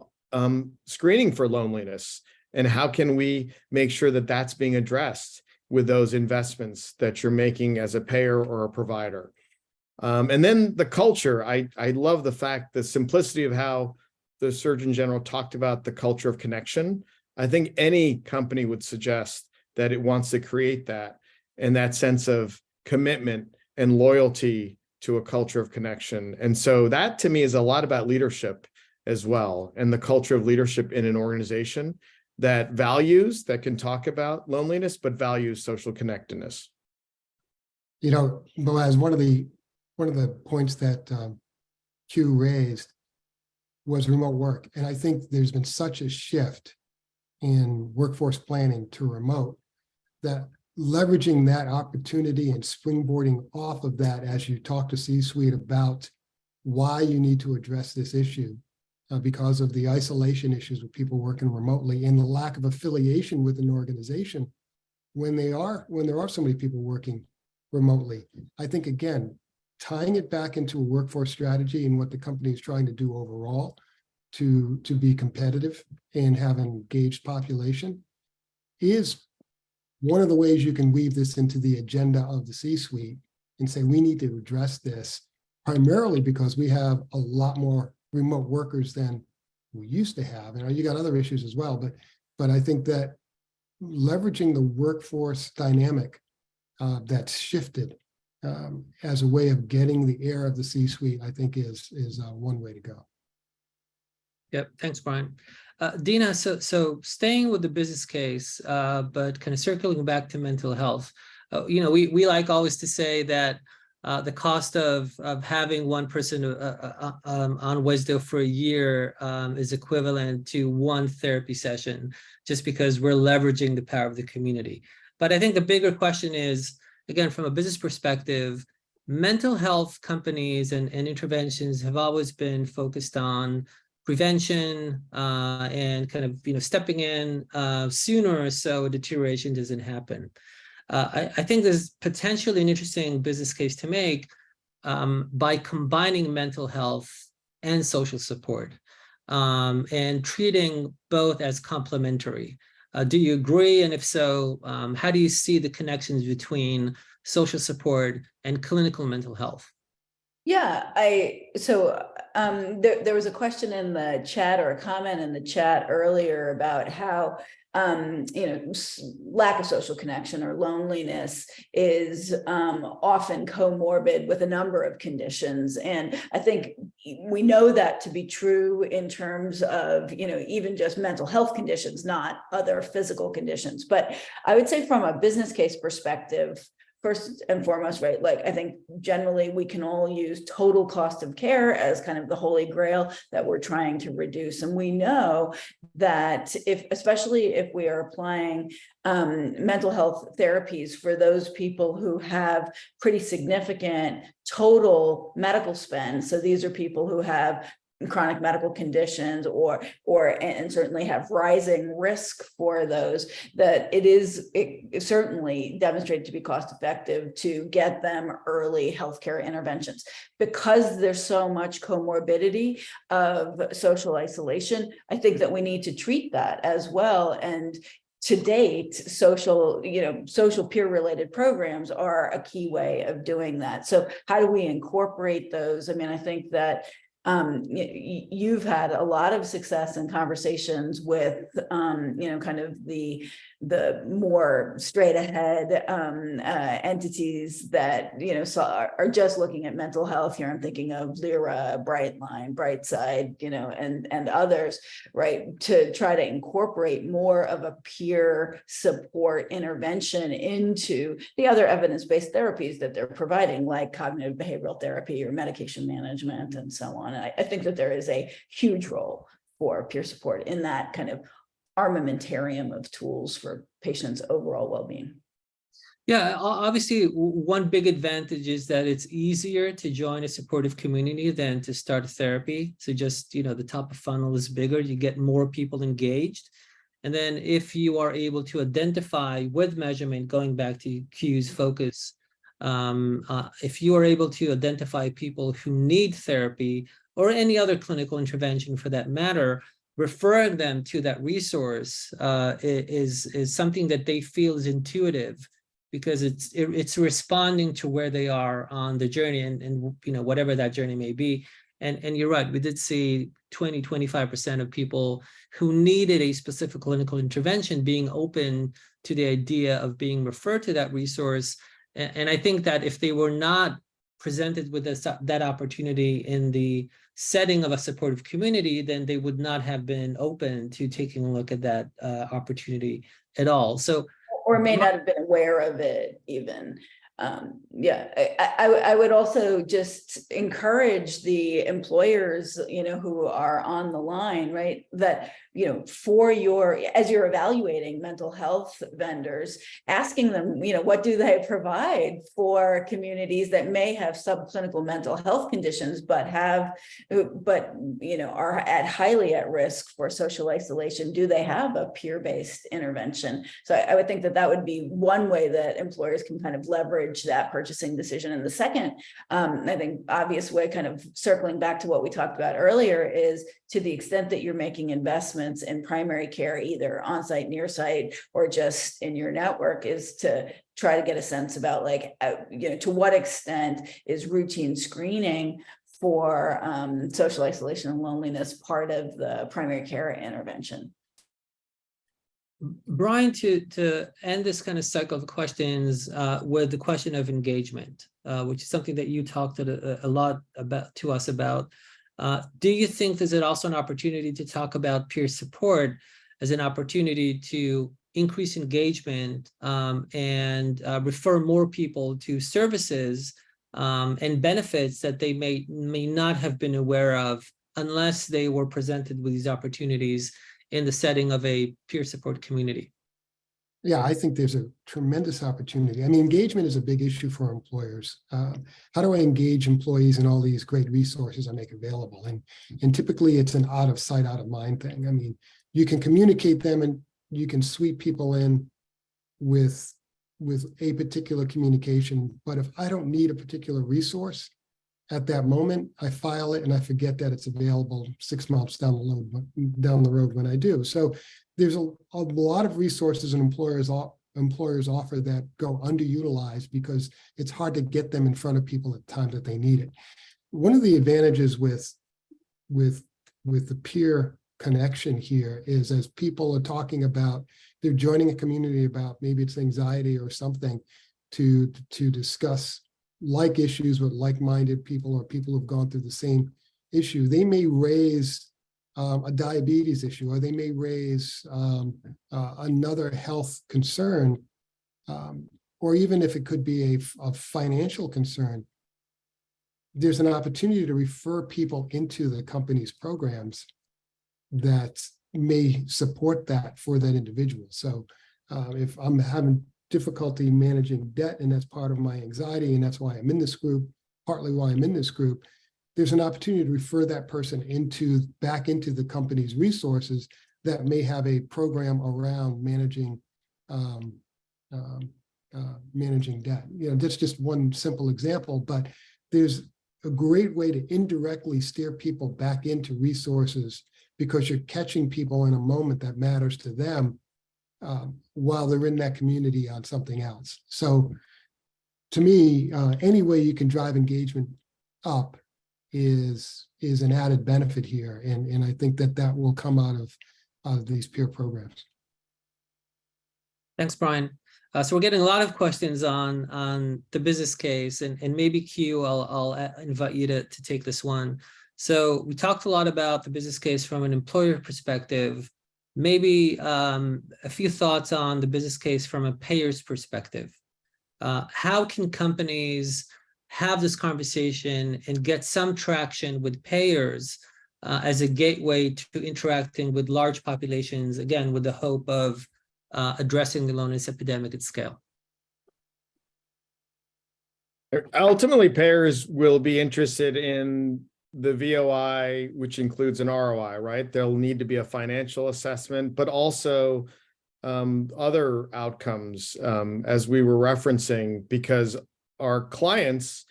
Speaker 3: screening for loneliness? And how can we make sure that that's being addressed with those investments that you're making as a payer or a provider? And then the culture, I love the fact, the simplicity of how the Surgeon General talked about the culture of connection. I think any company would suggest that it wants to create that, and that sense of commitment and loyalty to a culture of connection. And so that to me is a lot about leadership as well, and the culture of leadership in an organization that values, that can talk about loneliness, but values social connectedness.
Speaker 4: You know, Boaz, one of the points that Q raised was remote work. And I think there's been such a shift in workforce planning to remote that leveraging that opportunity and springboarding off of that as you talk to C-suite about why you need to address this issue because of the isolation issues with people working remotely and the lack of affiliation with an organization when there are so many people working remotely. I think, again, tying it back into a workforce strategy and what the company is trying to do overall to be competitive and have an engaged population is one of the ways you can weave this into the agenda of the C-suite and say, we need to address this primarily because we have a lot more remote workers than we used to have. And you got other issues as well, but I think that leveraging the workforce dynamic that's shifted as a way of getting the air of the C-suite, I think is one way to go.
Speaker 1: Yep, thanks, Brian. Dena, so staying with the business case, but kind of circling back to mental health, we like always to say that the cost of having one person on Wisdo for a year is equivalent to one therapy session, just because we're leveraging the power of the community. But I think the bigger question is, again, from a business perspective, mental health companies and interventions have always been focused on prevention and kind of stepping in sooner so deterioration doesn't happen. I think there's potentially an interesting business case to make by combining mental health and social support and treating both as complementary. Do you agree? And if so, how do you see the connections between social support and clinical mental health?
Speaker 2: Yeah, there was a question in the chat or a comment in the chat earlier about how lack of social connection or loneliness is often comorbid with a number of conditions. And I think we know that to be true in terms of, even just mental health conditions, not other physical conditions. But I would say from a business case perspective, first and foremost, right, like I think generally we can all use total cost of care as kind of the holy grail that we're trying to reduce. And we know that especially if we are applying mental health therapies for those people who have pretty significant total medical spend. So these are people who have chronic medical conditions and certainly have rising risk for those, that it is certainly demonstrated to be cost effective to get them early healthcare interventions. Because there's so much comorbidity of social isolation, I think that we need to treat that as well. And to date, social peer-related programs are a key way of doing that. So how do we incorporate those? I mean, I think that you've had a lot of success in conversations with, kind of the more straight ahead entities that, are just looking at mental health. Here I'm thinking of Lyra, Brightline, Brightside, and others, right? To try to incorporate more of a peer support intervention into the other evidence-based therapies that they're providing, like cognitive behavioral therapy or medication management and so on. And I think that there is a huge role for peer support in that kind of armamentarium of tools for patients' overall well-being.
Speaker 1: Yeah, obviously, one big advantage is that it's easier to join a supportive community than to start therapy. So just, the top of funnel is bigger, you get more people engaged. And then if you are able to identify with measurement, going back to Q's focus, if you are able to identify people who need therapy or any other clinical intervention for that matter, referring them to that resource is something that they feel is intuitive, because it's responding to where they are on the journey and whatever that journey may be. And you're right, we did see 20-25% of people who needed a specific clinical intervention being open to the idea of being referred to that resource. And I think that if they were not presented with that opportunity in the setting of a supportive community, then they would not have been open to taking a look at that opportunity at all. So,
Speaker 2: or may not have been aware of it even. I would also just encourage the employers, who are on the line, right, that, as you're evaluating mental health vendors, asking them, what do they provide for communities that may have subclinical mental health conditions, but are highly at risk for social isolation? Do they have a peer-based intervention? So I would think that would be one way that employers can kind of leverage that purchasing decision. And the second, I think, obvious way, kind of circling back to what we talked about earlier, is to the extent that you're making investments in primary care, either on-site, near-site, or just in your network, is to try to get a sense about, to what extent is routine screening for social isolation and loneliness part of the primary care intervention.
Speaker 1: Brian, to end this kind of cycle of questions with the question of engagement, which is something that you talked a lot about to us about. Do you think there's also an opportunity to talk about peer support as an opportunity to increase engagement and refer more people to services and benefits that they may not have been aware of unless they were presented with these opportunities in the setting of a peer support community?
Speaker 4: Yeah, I think there's a tremendous opportunity. I mean, engagement is a big issue for employers. How do I engage employees in all these great resources I make available? And typically it's an out of sight, out of mind thing. I mean, you can communicate them and you can sweep people in with a particular communication, but if I don't need a particular resource at that moment, I file it and I forget that it's available 6 months down the road when I do. So there's a lot of resources and employers offer that go underutilized because it's hard to get them in front of people at the time that they need it. One of the advantages with the peer connection here is, as people are talking about, they're joining a community about maybe it's anxiety or something to discuss like issues with like-minded people or people who've gone through the same issue. They may raise a diabetes issue, or they may raise another health concern, or even if it could be a financial concern. There's an opportunity to refer people into the company's programs that may support that for that individual. So if I'm having difficulty managing debt, and that's part of my anxiety, and that's why I'm in this group, partly why I'm in this group, there's an opportunity to refer that person back into the company's resources that may have a program around managing debt. That's just one simple example, but there's a great way to indirectly steer people back into resources because you're catching people in a moment that matters to them while they're in that community on something else. So to me, any way you can drive engagement up is an added benefit here. And I think that will come out of these peer programs.
Speaker 1: Thanks, Brian. So we're getting a lot of questions on the business case, and maybe Q, I'll invite you to take this one. So we talked a lot about the business case from an employer perspective. Maybe a few thoughts on the business case from a payer's perspective. How can companies have this conversation and get some traction with payers as a gateway to interacting with large populations, again, with the hope of addressing the loneliness epidemic at scale?
Speaker 3: Ultimately, payers will be interested in the VOI, which includes an ROI, right? There'll need to be a financial assessment, but also other outcomes, as we were referencing, because our clients,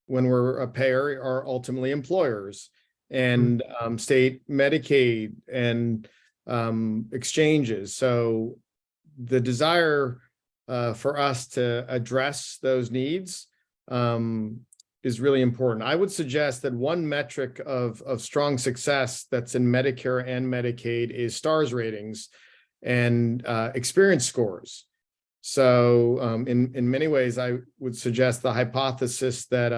Speaker 3: when we're a payer, are ultimately employers and state Medicaid and exchanges. So the desire for us to address those needs is really important. I would suggest that one metric of strong success that's in Medicare and Medicaid is STARS ratings and experience scores. So in many ways, I would suggest the hypothesis that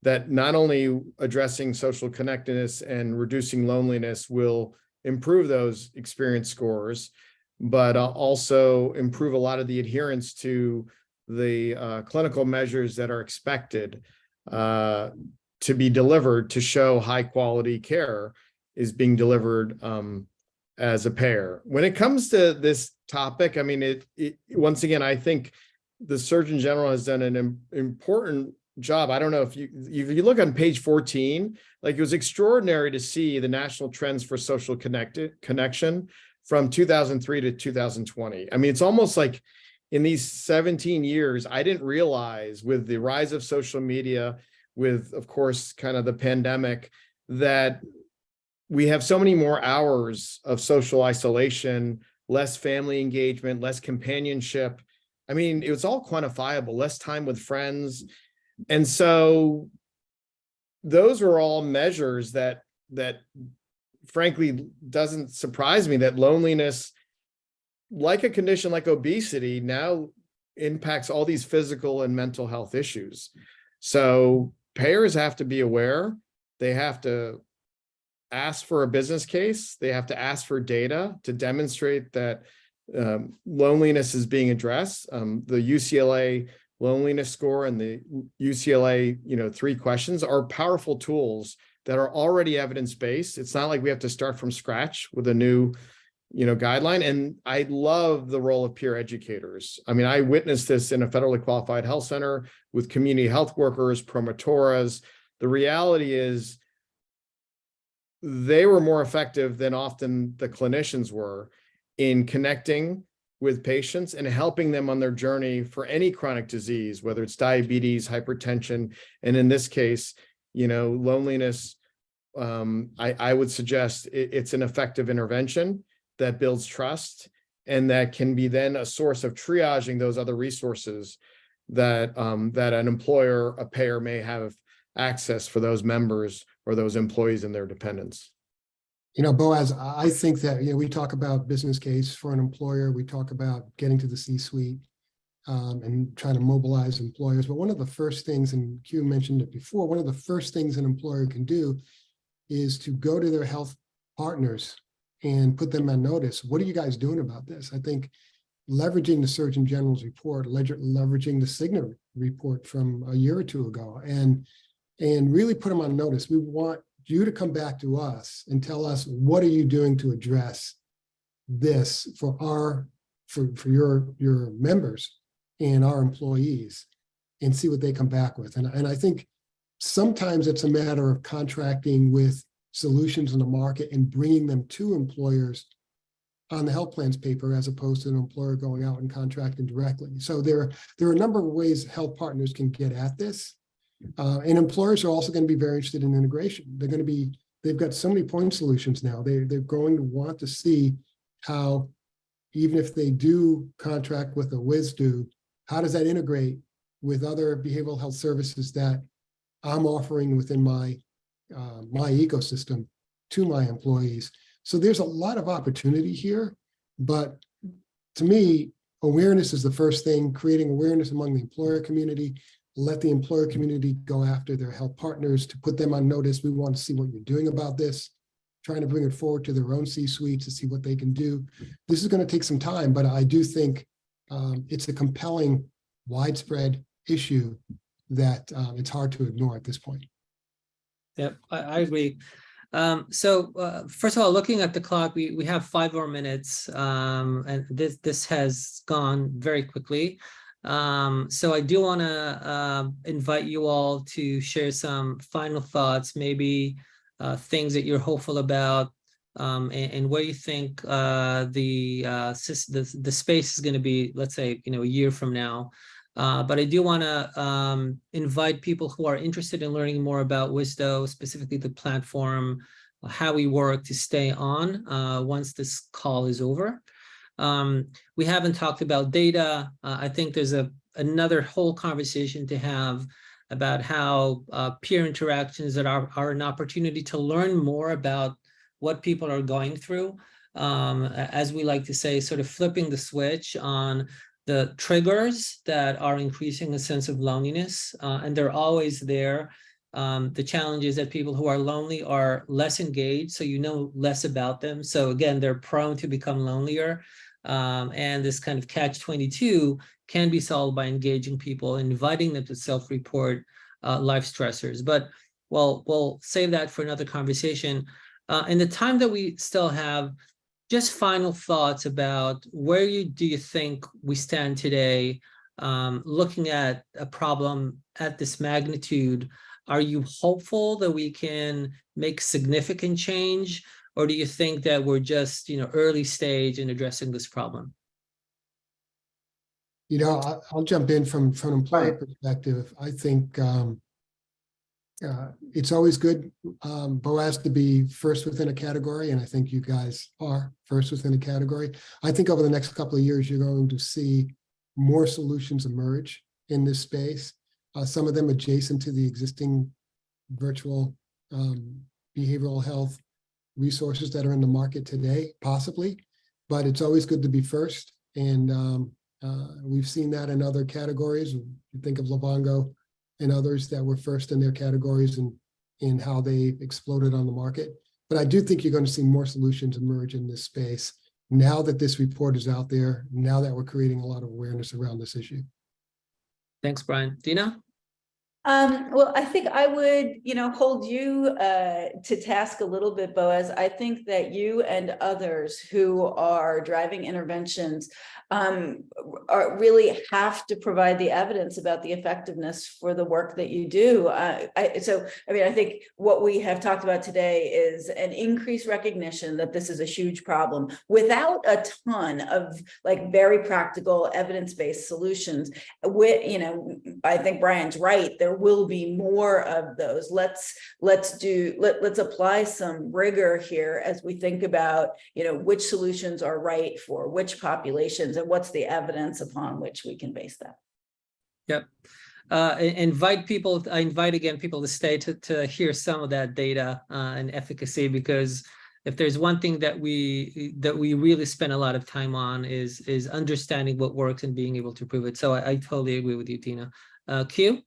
Speaker 3: that not only addressing social connectedness and reducing loneliness will improve those experience scores, but also improve a lot of the adherence to the clinical measures that are expected to be delivered to show high quality care is being delivered as a payer. When it comes to this topic, I mean, once again, I think the Surgeon General has done an important job. I don't know if you look on page 14, like it was extraordinary to see the national trends for social connection from 2003 to 2020. I mean, it's almost like in these 17 years, I didn't realize with the rise of social media, with, of course, kind of the pandemic, that we have so many more hours of social isolation, less family engagement, less companionship. I mean, it was all quantifiable, less time with friends. And so those were all measures that frankly doesn't surprise me that loneliness, like a condition like obesity, now impacts all these physical and mental health issues. So payers have to be aware. They have to ask for a business case. They have to ask for data to demonstrate that loneliness is being addressed. The UCLA loneliness score and the UCLA, 3 questions are powerful tools that are already evidence-based. It's not like we have to start from scratch with a new, guideline. And I love the role of peer educators. I mean, I witnessed this in a federally qualified health center with community health workers, promotoras. The reality is they were more effective than often the clinicians were in connecting with patients and helping them on their journey for any chronic disease, whether it's diabetes, hypertension, and in this case, loneliness. I would suggest it's an effective intervention that builds trust and that can be then a source of triaging those other resources that that an employer, a payer may have access for those members or those employees and their dependents.
Speaker 4: Boaz, I think that, we talk about business case for an employer, we talk about getting to the C-suite and trying to mobilize employers. But one of the first things, and Q mentioned it before, one of the first things an employer can do is to go to their health partners and put them on notice. What are you guys doing about this? I think leveraging the Surgeon General's report, leveraging the Cigna report from a year or two ago, and really put them on notice. We want you to come back to us and tell us, what are you doing to address this for your members and our employees, and see what they come back with. And I think sometimes it's a matter of contracting with solutions in the market and bringing them to employers on the health plans paper, as opposed to an employer going out and contracting directly. So there are a number of ways health partners can get at this. And employers are also going to be very interested in integration. They've got so many point solutions now. They're going to want to see how even if they do contract with a Wisdo, how does that integrate with other behavioral health services that I'm offering within my ecosystem to my employees? So there's a lot of opportunity here, but to me, awareness is the first thing, creating awareness among the employer community. Let the employer community go after their health partners to put them on notice. We want to see what you're doing about this, trying to bring it forward to their own C-suite to see what they can do. This is going to take some time, but I do think it's a compelling, widespread issue that it's hard to ignore at this point.
Speaker 1: Yep, I agree. So first of all, looking at the clock, we have 5 more minutes, and this has gone very quickly. So I do want to invite you all to share some final thoughts, maybe things that you're hopeful about, and where you think the space is going to be, let's say, a year from now. But I do want to invite people who are interested in learning more about Wisdo, specifically the platform, how we work, to stay on once this call is over. We haven't talked about data. I think there's another whole conversation to have about how peer interactions that are an opportunity to learn more about what people are going through. As we like to say, sort of flipping the switch on the triggers that are increasing a sense of loneliness, and they're always there. The challenge is that people who are lonely are less engaged, so you know less about them. So again, they're prone to become lonelier. And this kind of catch-22 can be solved by engaging people, inviting them to self-report life stressors. But we'll save that for another conversation. In the time that we still have, just final thoughts about where do you think we stand today, looking at a problem at this magnitude? Are you hopeful that we can make significant change, or do you think that we're just early stage in addressing this problem?
Speaker 4: I'll jump in from an employer perspective. I think it's always good, Boaz, to be first within a category, and I think you guys are first within a category. I think over the next couple of years, you're going to see more solutions emerge in this space, some of them adjacent to the existing virtual behavioral health resources that are in the market today, possibly, but it's always good to be first. And we've seen that in other categories. You think of Livongo and others that were first in their categories and in how they exploded on the market. But I do think you're going to see more solutions emerge in this space now that this report is out there, now that we're creating a lot of awareness around this issue.
Speaker 1: Thanks, Brian. Dena?
Speaker 2: Well, I think I would, hold you to task a little bit, Boaz. I think that you and others who are driving interventions really have to provide the evidence about the effectiveness for the work that you do. I think what we have talked about today is an increased recognition that this is a huge problem without a ton of very practical evidence-based solutions. I think Brian's right. There will be more of those. Let's apply some rigor here as we think about which solutions are right for which populations and what's the evidence upon which we can base that.
Speaker 1: Yep. I invite people to stay to hear some of that data and efficacy, because if there's one thing that we really spend a lot of time on is understanding what works and being able to prove it. So I totally agree with you, Dena. Q?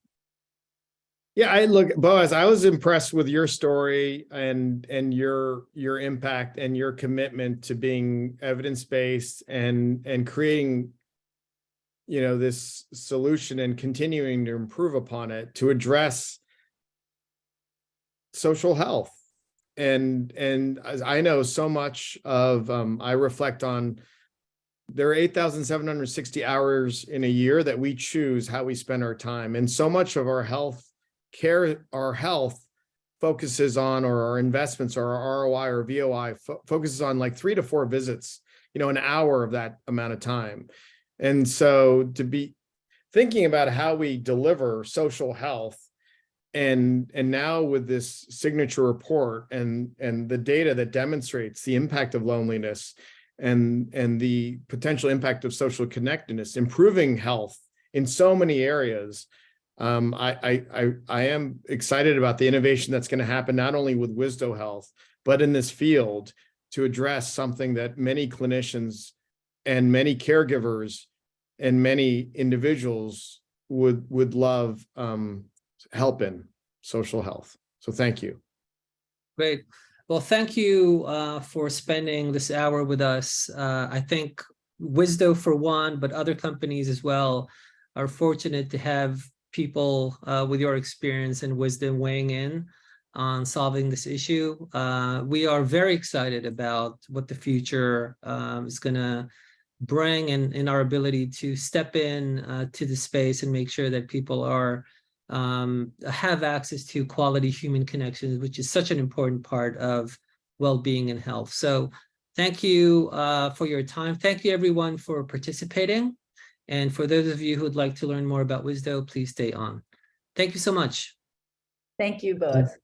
Speaker 3: Yeah, Boaz, I was impressed with your story and your impact and your commitment to being evidence-based and creating, this solution and continuing to improve upon it to address social health. And as I know so much of, I reflect on, there are 8,760 hours in a year that we choose how we spend our time. And so much of our health focuses on, or our investments or our ROI or VOI focuses on 3 to 4 visits, an hour of that amount of time. And so to be thinking about how we deliver social health, and now with this signature report and the data that demonstrates the impact of loneliness and the potential impact of social connectedness, improving health in so many areas. I am excited about the innovation that's going to happen, not only with Wisdo Health, but in this field, to address something that many clinicians and many caregivers and many individuals would love help in social health. So thank you.
Speaker 1: Great. Well, thank you for spending this hour with us. I think Wisdo for one, but other companies as well are fortunate to have people with your experience and wisdom weighing in on solving this issue. We are very excited about what the future is going to bring, and in our ability to step in to the space and make sure that people are have access to quality human connections, which is such an important part of well-being and health. So thank you for your time. Thank you everyone for participating. And for those of you who would like to learn more about Wisdo, please stay on. Thank you so much.
Speaker 2: Thank you both.